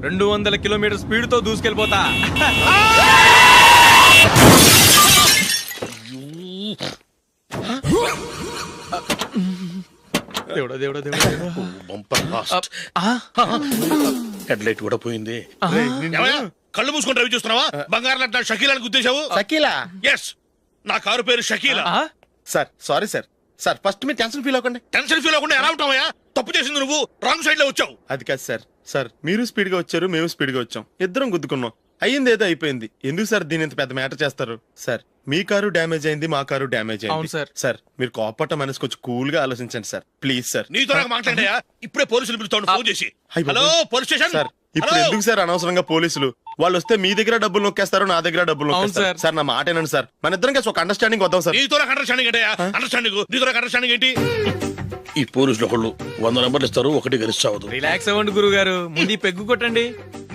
200 kilometre speed తో దూసుకెళ్ళిపోతా. దేవుడా దేవుడా దేవుడా, బంపర్ లాస్ట్. హెడ్ లైట్ కూడా పోయింది. కళ్ళు మూసుకొని రవి చూస్తున్నావా? బంగారం లాంటి షకీలాని గుద్దేశావు. షకీలా? ఎస్, నా కారు పేరు Shakeela. Sir sorry sir. Sir first మీరు టెన్షన్ ఫీల్ అవ్వకండి. టెన్షన్ ఫీల్ అవ్వకుండా ఎలా ఉంటావయ్యా? తప్పు చేసింది నువ్వు, రాంగ్ సైడ్ లో వచ్చావు. అది కాదు సార్. సార్ మీరు స్పీడ్ గా వచ్చారు, మేము స్పీడ్ గా వచ్చాం, ఇద్దరం గుద్దుకున్నాం. అయ్యింది ఏదో అయిపోయింది. ఎందుకు సార్ దీని ఇంత పెద్ద మ్యాటర్ చేస్తారు? సార్ మీ కారు డ్యామేజ్ అయింది, మా కారు డ్యామేజ్ అయింది. అవును సార్. సార్ మీరు కోపట్ట మనసు కొంచెం కూల్ గా ఆలోచించండి సార్, ప్లీజ్ సార్. నీతో నాకు మాట్లాడాయా? ఇప్పుడే పోలీసులు పిలుస్తాను, ఫోన్ చేసి. అయ్ బాబోయ్. Hello police station. సార్ ఇప్పుడు ఎందుకు సార్ అనవసరంగా పోలీసులు? వాళ్ళు వస్తే మీ దగ్గర డబ్బులు నొక్కేస్తారు, నా దగ్గర డబ్బులు నొక్కేస్తారు. సార్. సార్ నా మాట ఏనండి సార్, మన ఇద్దరం కలిసి ఒక అండర్స్టాండింగ్ వద్దాం సార్. నీతో నాకు అండర్స్టాండింగ్ ఏంటయ్యా? అండర్స్టాండింగ్ నీతో నాకు అండర్స్టాండింగ్ ఏంటి? ఈ పోలీసులు ఒకళ్ళు 100 నెంబర్లు ఇస్తారు, ఒకటి గెలిచావదు. రిలాక్స్ అవ్వండి గురువు గారు, ముందు ఈ పెగ్గు కొట్టండి.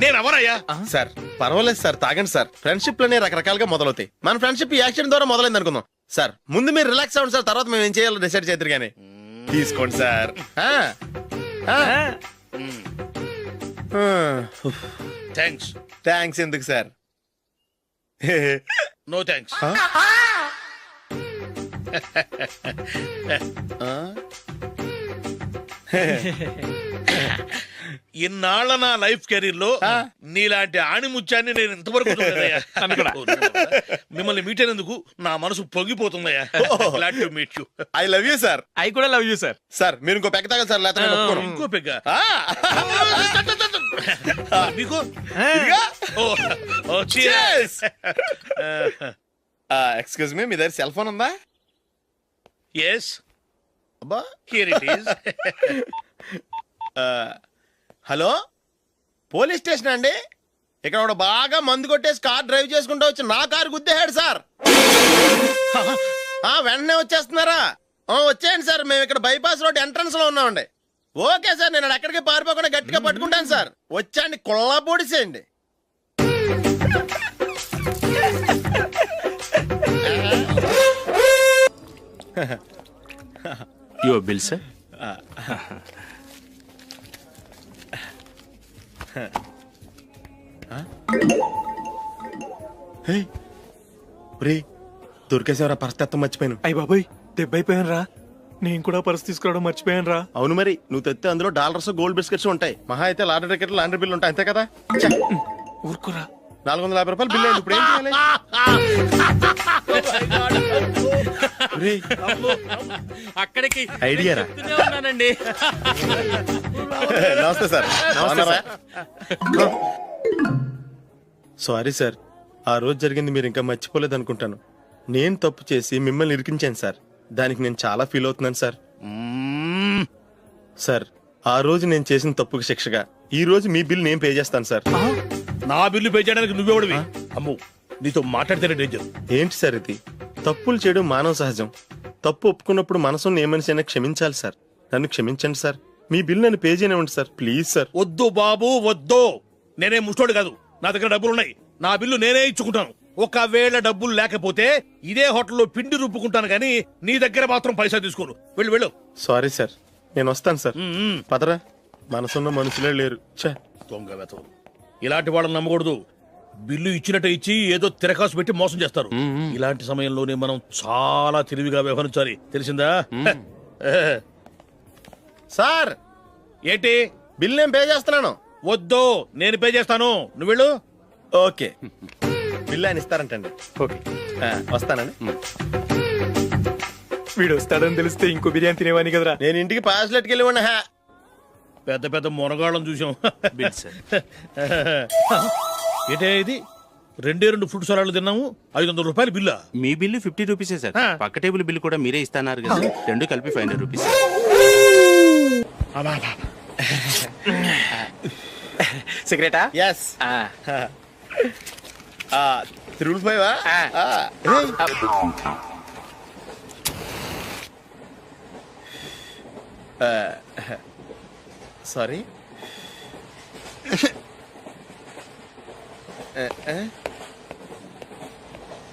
నేను ఎవరయ్యా? సార్ పర్వాలేదు సార్, తాగండి సార్. ఫ్రెండ్షిప్ లోనే రకరకాలుగా మొదలవుతాయి. మన ఫ్రెండ్షిప్ ఈ యాక్సిడెంట్ ద్వారా మొదలైంది అనుకుందాం. సార్ ముందు మీరు రిలాక్స్ అవ్వండి సార్, తర్వాత మేము ఏం చేయాలో డిసైడ్ చేద్దరు కానీ. తీసుకోండి సార్. థ్యాంక్స్. థ్యాంక్స్ ఎందుకు సార్? No thanks. ఇన్నాళ్ళ నా లైఫ్ కెరీర్ లో నీలాంటి ఆణిముత్యాన్ని నేను ఇంతవరకు చూడలేదయ్యా. మిమ్మల్ని మీట్ అయినందుకు నా మనసు పొంగిపోతుందయ్యా. Glad to meet you. I love you sir. I కూడా లవ్ యూ సార్. సార్ మీరు ఇంకో పెక్క తాగండి సార్, లేకపోతే నేను ఒప్పుకోను. ఇంకో పెగ్గ మీకు? ఎక్స్క్యూజ్ మీ, మీ దగ్గర సెల్ ఫోన్ ఉందా? ఎస్, అబ్బా here it is. Hello police station అండి. ఇక్కడ ఒకడు బాగా మందు కొట్టేసి కార్ డ్రైవ్ చేసుకుంటూ వచ్చి నా కారు గుద్దేశాడు సార్. వెంటనే వచ్చేస్తున్నారా? వచ్చేయండి సార్, మేము ఇక్కడ బైపాస్ రోడ్ ఎంట్రన్స్ లో ఉన్నామండి. ఓకే సార్, నేను ఎక్కడికి పారిపోకుండా గట్టిగా పట్టుకుంటాను సార్. వచ్చాండి, కుళ్ళ పొడిసేయండి. Your bill, sir. దొరికేసేవరా, పరిస్థితి మర్చిపోయాను. అయ్య బాబాయ్, దెబ్బైపోయాను రా. నేను కూడా పర్స్ తీసుకురావడం మర్చిపోయాను రా. అవును మరి, నువ్వు తెస్తే అందులో డాలర్స్ గోల్డ్ బిస్కెట్స్ ఉంటాయి. మహా అయితే లాటరీ టికెట్ లాండ్రీ బిల్లు ఉంటాయి, అంతే కదా? ఊరుకురా. 450 రూపాయలు బిల్లు అయింది. ఇప్పుడు ఏం చేయాలి? అక్కడికి ఐడియా రా. ఉన్నానండి. నమస్తే సార్. సారీ సార్, ఆ రోజు జరిగింది మీరు ఇంకా మర్చిపోలేదు అనుకుంటాను. నేను తప్పు చేసి మిమ్మల్ని ఇరికించాను సార్, దానికి నేను చాలా ఫీల్ అవుతున్నాను సార్. సార్ ఆ రోజు నేను చేసిన తప్పుకి శిక్షగా ఈ రోజు మీ బిల్ నేను పే చేస్తాను సార్. నా బిల్లు పే చేయడానికి నువ్వెవడివి? అమ్ము, నీతో మాట్లాడితేనే డేంజర్. ఏంటి సార్ ఇది? తప్పులు చేయడం మానవ సహజం. తప్పు ఒప్పుకున్నప్పుడు మనసుని ఏ మనిషి అయినా క్షమించాలి సార్. నన్ను క్షమించండి సార్, మీ బిల్ నన్ను పే చేయనివ్వండి సార్, ప్లీజ్ సార్. వద్దు బాబు వద్దు, నేనే ముష్టోడు కాదు, నా దగ్గర డబ్బులు ఉన్నాయి. నా బిల్లు నేనే ఇచ్చుకుంటాను. ఒకవేళ డబ్బులు లేకపోతే ఇదే హోటల్లో పిండి రుబ్బుకుంటాను, కానీ నీ దగ్గర మాత్రం పైసా తీసుకోను. వెళ్ళు వెళ్ళు. సారీ సార్, నేను వస్తాను సార్. పదరా, మనసున్న మనుషులే లేరు. దొంగ వెతవు, ఇలాంటి వాళ్ళని నమ్మకూడదు. బిల్లు ఇచ్చినట్టు ఇచ్చి ఏదో తిరకాసు పెట్టి మోసం చేస్తారు. ఇలాంటి సమయంలోనే మనం చాలా తెలివిగా వ్యవహరించాలి, తెలిసిందా? సార్ ఏంటి? బిల్ నేను పే చేస్తున్నాను. వద్దు, నేను పే చేస్తాను, నువ్వు వెళ్ళు. ఓకే, బిల్ ఆయన ఇస్తారంటండి. ఓకే, వస్తానండి. వీడు వస్తాడని తెలిస్తే ఇంకో బిర్యానీ తినేవాని కదరా. నేను ఇంటికి పాస్లెట్కి వెళ్ళి ఉన్నా. పెద్ద పెద్ద మునగాళ్ళం చూసాం. Bill, sir. ఏంటే ఇది? 2 ఫ్రూట్ సలాడ్లు తిన్నాము, 500 రూపాయలు బిల్లా? మీ బిల్లు 50 రూపీసే సార్. పక్క టేబుల్ బిల్ కూడా మీరే ఇస్తాన్నారు కదా, రెండు కలిపి 500 రూపీస్. సిగరెటా? ఎస్. 355. సారీ.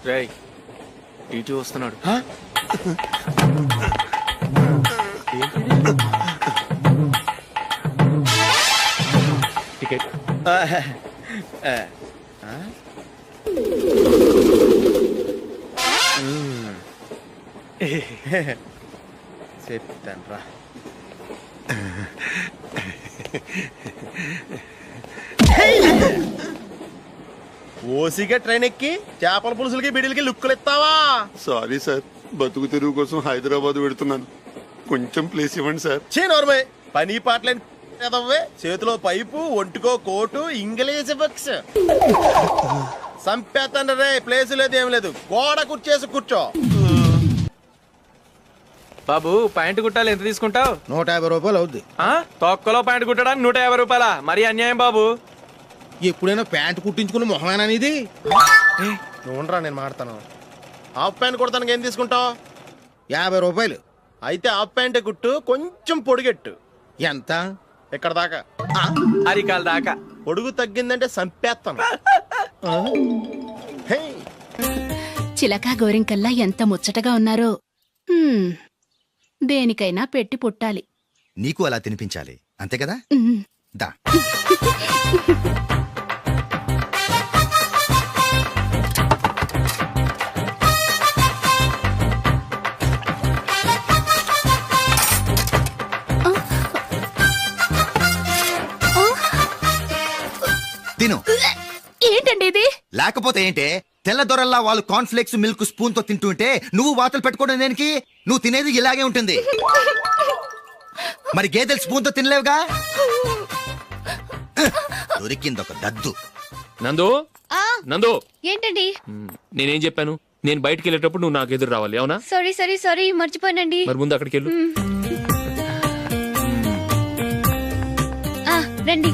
రేయ్, ఇటు వస్తున్నాడు. టికెట్ చెప్తాను రా. ఓసిగా ట్రైన్ ఎక్కి చేపల పులుసులకి బిడిలకి లుక్కులు ఇస్తావా? సారీ సార్, బతుకు తెరువు కోసం హైదరాబాద్ పెడుతున్నాను, కొంచెం ప్లేస్ ఇవ్వండి సార్. నోర్మే పని పాటలేని ఎదవ్వే. చేతిలో పైపు, ఒంటికో కోటు, ఇంగ్లీష్ బుక్స్. సంపేతండ్రి రే, ప్లేస్ లేదు ఏం లేదు, గోడ కుర్చేసి కూర్చో. బాబు ప్యాంటు కుట్టాలి, ఎంత తీసుకుంటావు? 150 రూపాయలు అవుద్ది. తొక్కలో ప్యాంటు కుట్టడానికి 150 రూపాయల? మరి అన్యాయం బాబు. ఎప్పుడైనా ప్యాంట్ కుట్టించుకున్న మొహమేనా ఇది? నువ్వురా, నేను మాడతాను. హాఫ్ ప్యాంట్ కుడతానికి ఏం తీసుకుంటావు? 50 రూపాయలు. అయితే హాఫ్ ప్యాంటే కుట్టు, కొంచెం పొడిగెట్టు. ఎంత? ఇక్కడ దాకా. అరికాల దాకా. పొడుగు తగ్గిందంటే సంపేస్తాను. హే, చిలకా గోరింకల్లా ఎంత ముచ్చటగా ఉన్నారో. దేనికైనా పెట్టి పుట్టాలి. నీకు అలా తినిపించాలి, అంతే కదా? దా. తిను. ఏంటండి ఇది? లేకపోతే ఏంటే, తెల్లదొరల్లా వాళ్ళు కార్న్ఫ్లేక్స్ మిల్క్ స్పూన్ తో తింటుంటే నువ్వు వాతలు పెట్టుకోవడం దేనికి? నువ్వు తినేది ఇలాగే ఉంటుంది. మరి గేదెలు స్పూన్ తో తినలేవుగా. దొరికింది ఒక దద్దు. నందు, నందు, ఏంటండి? నేనేం చెప్పాను? నేను బయటికి వెళ్ళేటప్పుడు నువ్వు నాకు ఎదురు రావాలి, అవునా? సారీ మర్చిపోయానండి. మరి ముందు అక్కడికి వెళ్ళు. రండి.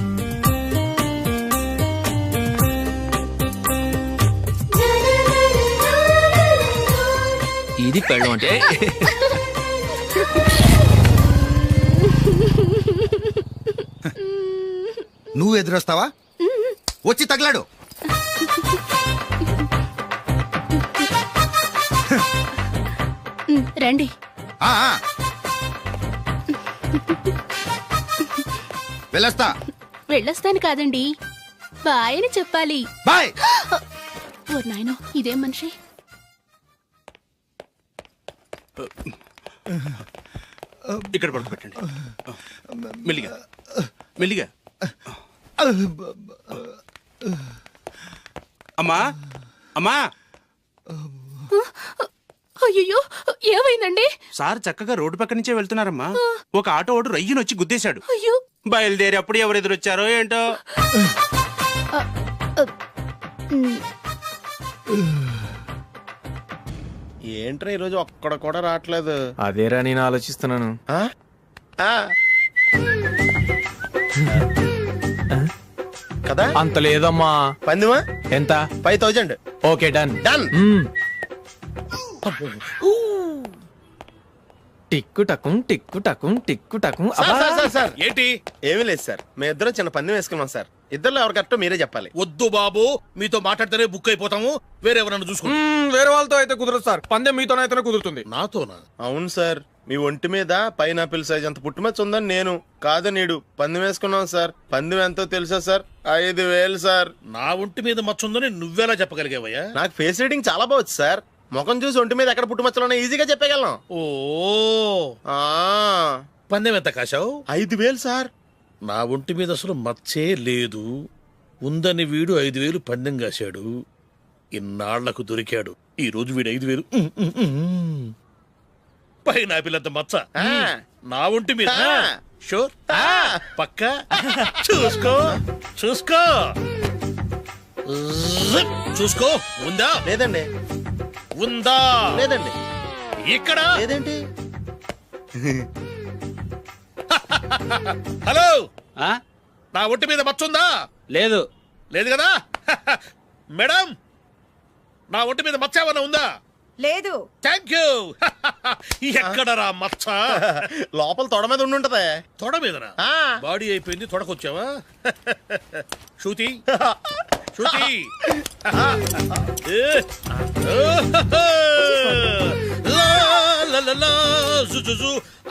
ఇది పెళ్ళం అంటే. నువ్వు ఎదురొస్తావా? వచ్చి తగలాడు. రండి. ఆ, ఆ. వెళ్ళొస్తా. వెళ్ళొస్తాను కాదండి, బాయ్ అని చెప్పాలి. బాయ్. ఓ నాయనో, ఇదేం మనిషి? ఇక్కడ పడుకోబెట్టండి. మెల్లిగా మెల్లిగా. అమ్మా, అమ్మా. అయ్యో, ఏమైందండి? సార్ చక్కగా రోడ్డు పక్క నుంచే వెళ్తున్నారమ్మా. ఒక ఆటో ఓడు రయ్యను వచ్చి గుద్దేశాడు. అయ్యో. బయలుదేరి అప్పుడు ఎవరు ఎదురొచ్చారో ఏంటో. ఏంట్రా ఈరోజు ఒక్కడ కూడా రావట్లేదు? అదేరా నేను ఆలోచిస్తున్నాను. కదా అంత లేదమ్మా. పందిమా ఎంత? 5000. Okay, done. డన్. టిక్కు టకుం టిక్కు టకుం టిక్కు టకుం. సార్ ఏంటి? ఏమీ లేదు సార్, మేము ఇద్దరం చిన్న పందెం వేసుకున్నాం సార్. ఇద్దరులో ఎవరు కరెక్టో మీరే చెప్పాలి. వద్దు బాబు, మీతో మాట్లాడితేనే బుక్ అయిపోతాము. వేరెవరన్నా చూసుకోండి. వేరే వాళ్ళతో అయితే కుదరదు సార్, పందెం మీతోనైతేనే కుదురుతుంది. నాతోనా? అవును సార్, మీ ఒంటి మీద పైనాపిల్ సైజ్ అంత పుట్టుమచ్చ ఉందని నేను కాదు నీడు పందెం వేసుకున్నాం సార్. పందెం ఎంతో తెలుసా సార్? 5000 సార్. నా ఒంటి మీద మచ్చ ఉందని నువ్వెలా చెప్పగలిగావయ్యా? నాకు ఫేస్ రీడింగ్ చాలా బాగుంది సార్. ముఖం చూసి ఒంటి మీద ఎక్కడ పుట్టుమచ్చలో ఈజీగా చెప్పగలం. ఓ, పందెం ఎంత కాశావు? 5000 సార్. నా ఒంటి మీద అసలు మచ్చే లేదు. ఉందని వీడు 5000 పందెం కాశాడు. ఇన్నాళ్లకు దొరికాడు. ఈ రోజు వీడు 5000. పైన పిల్లంత మచ్చ నా ఒంటి మీద. షూర్, పక్క. చూసుకో చూసుకో చూసుకో. ఉందా? లేదండి. ఉందా? లేదండి. ఇక్కడ లేదేంటి? హలో, ఆ? నా ఒంటి మీద మచ్చ ఉందా? లేదు. లేదు కదా? మేడం, నా ఒంటి మీద మచ్చ ఏమన్నా ఉందా? లేదు. Thank you. ఎక్కడరా మచ్చ? లోపల తొడ మీద ఉండుంటదే. తొడ మీదనా? బాడీ అయిపోయింది, తొడకొచ్చావా? శృతి, శృతి.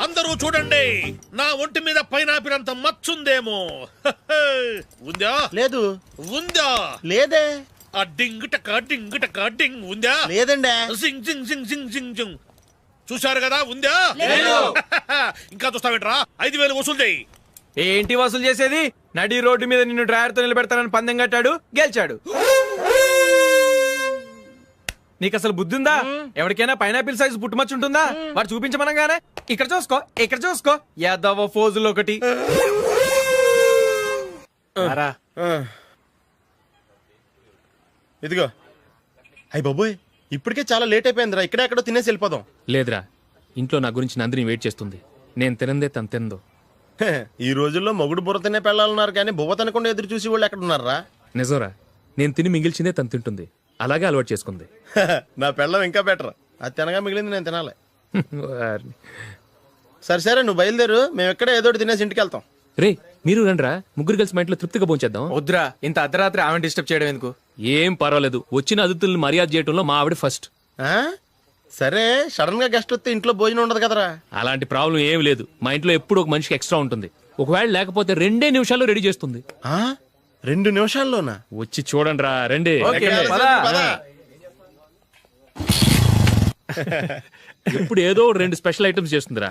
అందరూ అందరూ చూడండి, నా ఒంటి మీద పైనాపిల్ అంత మచ్చుందేమో. ఉందా? లేదు. ఉందా? లేదే. ఆ డింగ్ టక డింగ్ ఉందా? లేదండి. సింగ్ సింగ్ సింగ్ సింగ్ సింగ్ సింగ్. చూశారు కదా, ఉందా? ఇంకా చూస్తావేంట్రా? 5,000 వసూలు చేయి. ఏంటి వసూలు చేసేది? నడి రోడ్డు మీద నిన్ను డ్రైవర్ తో నిలబెడతానని పందెం కట్టాడు, గెలిచాడు. నీకు అసలు బుద్ధి ఉందా? ఎవరికైనా పైనాపిల్ సైజ్ పుట్టుమచ్చు ఉంటుందా? వాడు చూపించమనగానే ఇక్కడ చూసుకో యాదవ ఫోజులు ఒకటి. ఇదిగో. అయ్యి బాబోయ్, ఇప్పటికే చాలా లేట్ అయిపోయిందిరా. ఇక్కడే ఎక్కడో తినేసి వెళ్ళిపోదాం. లేదురా, ఇంట్లో నా గురించి నందిని వెయిట్ చేస్తుంది. నేను తినందే తను తిందో. ఈ రోజుల్లో మొగుడు బుర్ర తినే పెళ్ళాలన్నారు కానీ బువ్వ తినకుండా ఎదురు చూసి వాళ్ళు ఎక్కడ ఉన్నారా? నిజంరా, నేను తిని మిగిల్చిందే తను తింటుంది. అలాగే అలవాటు చేసుకుంది. నా పెళ్ళం ఇంకా బెటర్. అది తినగా మిగిలింది నేను తినాలి. వారిని. సరే నువ్వు బయలుదేరు, మేము ఎక్కడ ఏదో ఒకటి తినేసి ఇంటికి వెళ్తాం. రే, మీరు రండిరా, ముగ్గురు కలిసి మా ఇంట్లో తృప్తిగా పోంచేద్దాం. వద్దురా, ఇంత అర్ధరాత్రి ఆమె డిస్టర్బ్ చేయడం ఎందుకు? ఏం పర్వాలేదు, వచ్చిన అతిథుల్ని మర్యాద చేయటంలో మా ఆవిడ ఫస్ట్. ఆ? సరే, సడన్ గా గెస్ట్ వస్తే ఇంట్లో భోజనం ఉండదు కదరా? అలాంటి ప్రాబ్లం ఏం లేదు. మా ఇంట్లో ఎప్పుడు ఒక మనిషికి ఎక్స్ట్రా ఉంటుంది. ఒకవేళ లేకపోతే 2 నిమిషాల్లో రెడీ చేస్తుంది. 2 నిమిషాల్లోనా? వచ్చి చూడండి రా, రండి. ఇప్పుడు ఏదో 2 స్పెషల్ ఐటమ్స్ చేస్తుందిరా.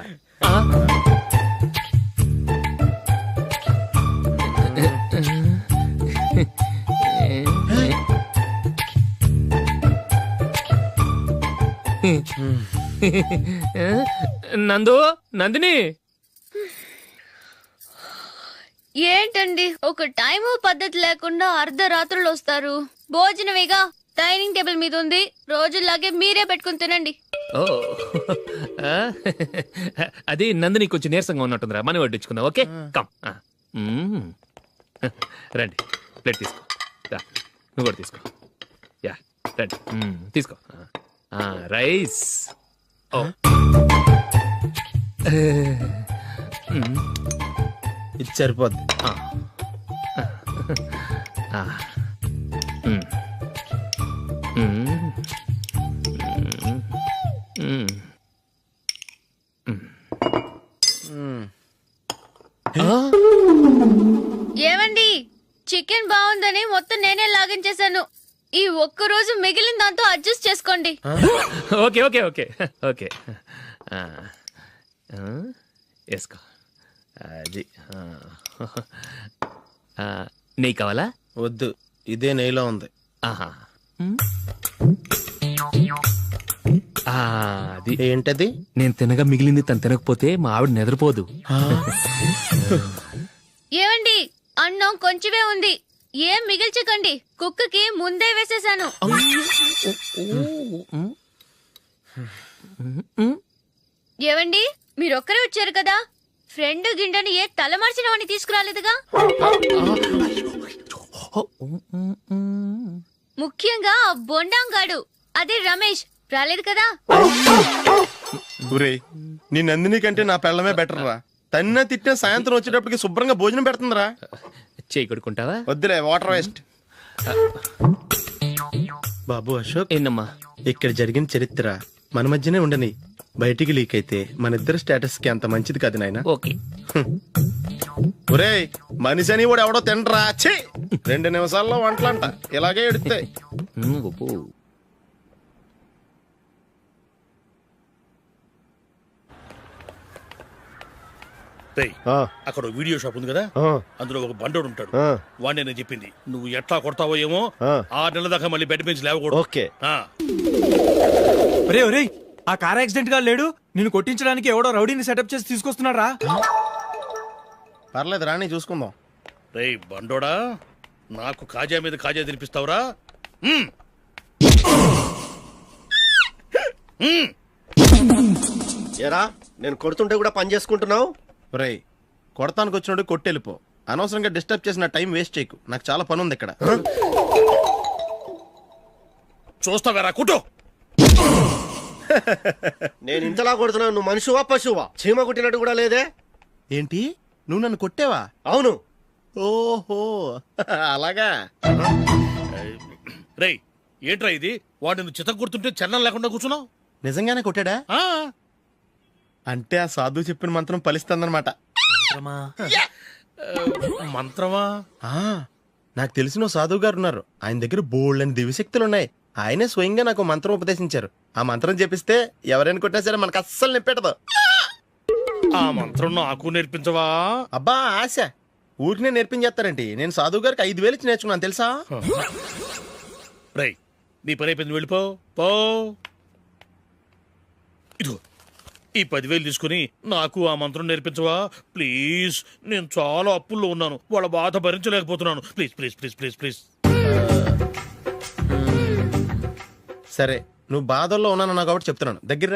నందిని, ఏంటండి ఒక టైము పద్ధతి లేకుండా అర్ధరాత్రులు వస్తారు? భోజనమేగా డైనింగ్ టేబుల్ మీద ఉంది, రోజుల్లాగే మీరే పెట్టుకుని తినండి. ఓ అది నందిని కొంచెం నీరసంగా ఉన్నట్టుందిరా, మనీ వడ్డించుకుందాం. Okay, come. రండి, ప్లేట్ తీసుకో. నువ్వు కూడా తీసుకో. యా, రండి, తీసుకో. రైస్. ఓ ఇది సరిపోద్ది. ఏమండి, చికెన్ బాగుందని మొత్తం నేనే లాగించేశాను. ఈ ఒక్క రోజు మిగిలిన దాంతో అడ్జస్ట్ చేసుకోండి. ఓకే ఓకే ఓకే ఓకే, వేసుకో. అది నెయ్యి కావాలా? వద్దు, ఇదే నెయ్యిలో ఉంది. ఆహా, అది ఏంటది? నేను తినగా మిగిలింది తను తినకపోతే మా ఆవిడ నిద్రపోదు. ఏమండి, అన్నం కొంచెమే ఉంది, ఏం మిగిల్చకండి. కుక్కకి ముందే వేసేసాను. ఏవండి, మీరొక్కరే వచ్చారు కదా, ఫ్రెండ్ గిండెని ఏ తలమార్చిన వాడిని తీసుకురాలేదుగా? ముఖ్యంగా ఆ బొండాంగాడు, అదే రమేష్, రాలేదు కదా? ఊరే, నీ నందిని కంటే నా పెళ్ళమే బెటర్ రా. తన్న తిట్టిన సాయంత్రం వచ్చేటప్పటికి శుభ్రంగా భోజనం పెడుతుందిరా. చేయి కొడుకుంటావా? వద్దులే, వాటర్ వేస్ట్. బాబు అశోక్, ఏంటమ్మా? ఇక్కడ జరిగిన చరిత్ర మన మధ్యనే ఉండని, బయటికి లీక్ అయితే మన ఇద్దరు స్టేటస్ కి అంత మంచిది కాదు నాయన. ఓకే. ఒరే, మనిషి అని కూడా ఎవడో తినరా. 2 నిమిషాల్లో వంటలంట ఇలాగే ఎడితే. అక్కడ వీడియో షాప్ ఉంది కదా, అందులో ఒక బండోడు ఉంటాడు. వాడిని నేను చెప్పింది, నువ్వు ఎట్లా కొడతావో ఏమో, 6 నెలల దాకా మళ్ళీ బెడ్ పెంచి లేవకూడదు. ఓకే. ఒరే, ఆ కార్ యాక్సిడెంట్ గా లేడు, నిన్ను కొట్టించడానికి ఎవడో రౌడీని సెటప్ చేసి తీసుకొస్తున్నారా? పర్లేదు రాని, చూసుకుందాం. రేయ్ బండోడా, నాకు కాజా మీద కాజా తినిపిస్తావురా? ఎరా, నేను కొడుతుంటే కూడా పని చేసుకుంటున్నావు? రే, కొడతానికి వచ్చినట్టు కొట్టెళ్ళిపో. అనవసరంగా డిస్టర్బ్ చేసిన టైం వేస్ట్ చేయకు, నాకు చాలా పని ఉంది ఇక్కడ. చూస్తావేరా కుట్టు. నేను ఇంతలా కొడుతున్నావు, నువ్వు మనుషువా పశువా? చీమ కుట్టినట్టు కూడా లేదే. ఏంటి, నువ్వు నన్ను కొట్టావా? అవును. ఓహో, అలాగా. రేయ్, ఏంట్రా ఇది? వాడు నువ్వు చిత్త గుర్తుంటే చలనం లేకుండా కూర్చున్నావు. నిజంగానే కొట్టాడా? అంటే ఆ సాధువు చెప్పిన మంత్రం ఫలిస్తుందన్నమాట. మంత్రమా? నాకు తెలిసిన ఓ సాధువు గారు ఉన్నారు. ఆయన దగ్గర బోల్డని దివ్యశక్తులు ఉన్నాయి. ఆయనే స్వయంగా నాకు మంత్రం ఉపదేశించారు. ఆ మంత్రం చెప్పిస్తే ఎవరైనా కొట్టినా సరే మనకు అస్సలు నిప్పెట్టదు. ఆ మంత్రం నాకు నేర్పించవా? అబ్బా ఆశ, ఊరినే నేర్పించేస్తారండి. నేను సాధువు గారికి 5,000 ఇచ్చి నేర్చుకున్నాను తెలుసా. రై, నీ పని అయిపోయింది, వెళ్ళిపో పో. ఇదిగో ఈ 10,000 తీసుకుని నాకు ఆ మంత్రం నేర్పించవా ప్లీజ్? నేను చాలా అప్పుల్లో ఉన్నాను, వాళ్ళ బాధ భరించలేకపోతున్నాను. Please please please please please. సరే, నువ్వు బాధల్లో ఉన్నాను నాకు కాబట్టి చెప్తున్నాను. దగ్గర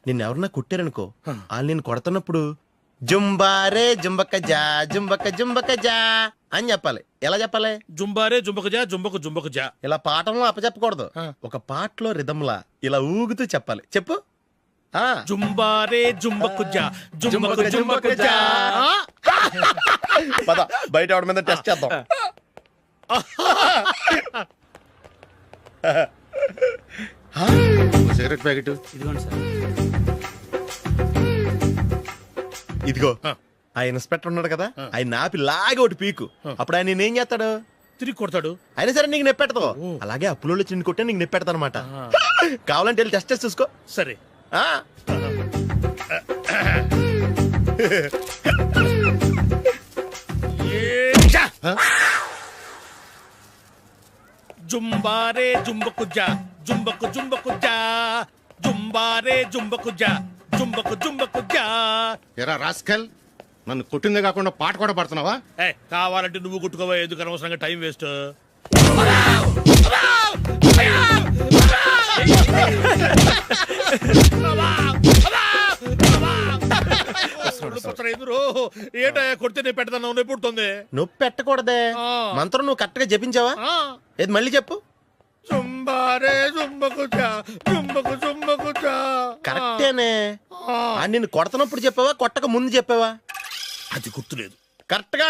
నిన్ను ఎవరన్నా కొట్టారనుకో, వాళ్ళు నేను కొడుతున్నప్పుడు జుంబారే జుంబక్క జా జుంబక్క జుంబక్క జా అని చెప్పాలి. ఎలా చెప్పాలి? జుంబారే జుంబకు జా జుంబకు జుంబకు జా. ఇలా పాఠంలో అప్పచెప్పకూడదు. ఒక పాటలో రిధంలా ఇలా ఊగుతూ చెప్పాలి. చెప్పు. జుంబారే జుంబకు జా జుంబకు జుంబకు జా. పద బయట ఆవిడ మీద టెస్ట్ చేద్దాం. సిగరెట్ ప్యాకెట్ ఇదిగోండి సార్. ఇదిగో ఆ ఇన్స్పెక్టర్ ఉన్నాడు కదా, ఆయన ఆపి లాగే ఒకటి పీకు. అప్పుడు ఆయన నేనేం చేస్తాడు? తిరిగి కొడతాడు. అయినా సరే నీకు నెప్పెడతావు. అలాగే అప్పులో చిన్న కొట్టే నీకు నెప్పెడతా అనమాట. కావాలంటే వెళ్ళి టెస్ట్ చేసి చూసుకో. సరే. జుంబారే జుంబకు జా జుంబకు జుంబకు జా జుంబారే జుంబకు జా జుంబకు జుంబకు జా. ఎరా రాస్కల్, నన్ను కొట్టిందే కాకుండా పాట కూడా పడుతున్నావా? కావాలంటే నువ్వు కొట్టుకోవా, ఎందుకు అనవసరంగా టైం వేస్ట్. ఏంటయ్యా కొడితే నేను పెడతాను, నొప్పి పుడుతుంది. నొప్పి పెట్టకూడదే. మంత్రం నువ్వు కరెక్ట్ గా జపించావా? ఏది మళ్ళీ చెప్పు. జుంబారే జుంబకు జా జుంబకు జుంబకు జా. కరెక్టేనే. నిన్ను కొడుతున్నప్పుడు చెప్పావా, కొట్టక ముందు చెప్పావా? అది గుర్తులేదు. కరెక్ట్ గా